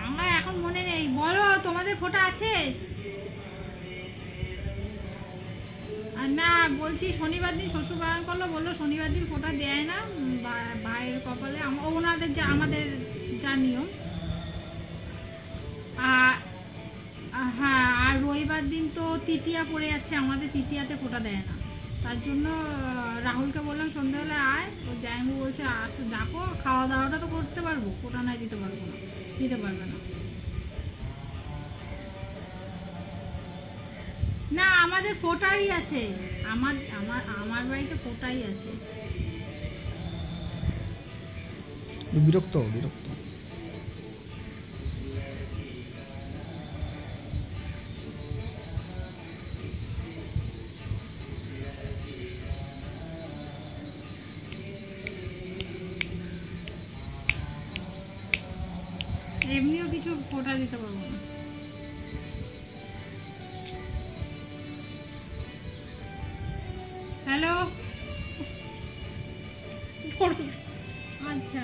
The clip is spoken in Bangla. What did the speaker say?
আমার এখন মনে নেই। বলো, তোমাদের ফোটা আছে? আর না, বলছি শনিবার দিন শ্বশুর বারণ করলো, বললো শনিবার দিন ফোঁটা দেয় না ভাইয়ের কপালে, ওনাদের যা আমাদের যা নিয়ম। আর হ্যাঁ, আর রবিবার দিন তো তৃতীয়া পড়ে যাচ্ছে, আমাদের তৃতীয়াতে ফোঁটা দেয় না। তার জন্য রাহুলকে বললাম সন্ধ্যাবেলা আয়, ও জায়গু বলছে ডাকো, খাওয়া দাওয়াটা তো করতে পারবো, ফোঁটা নাই দিতে পারবো না, দিতে পারবে না। না, আমাদের ফোটাই আছে, আমার আমার আমার বাড়িতে ফোটাই আছে। বিরক্ত বিরক্ত। এমনিও কিছু ফোটা দিতে পারবো না। হ্যালো, আচ্ছা।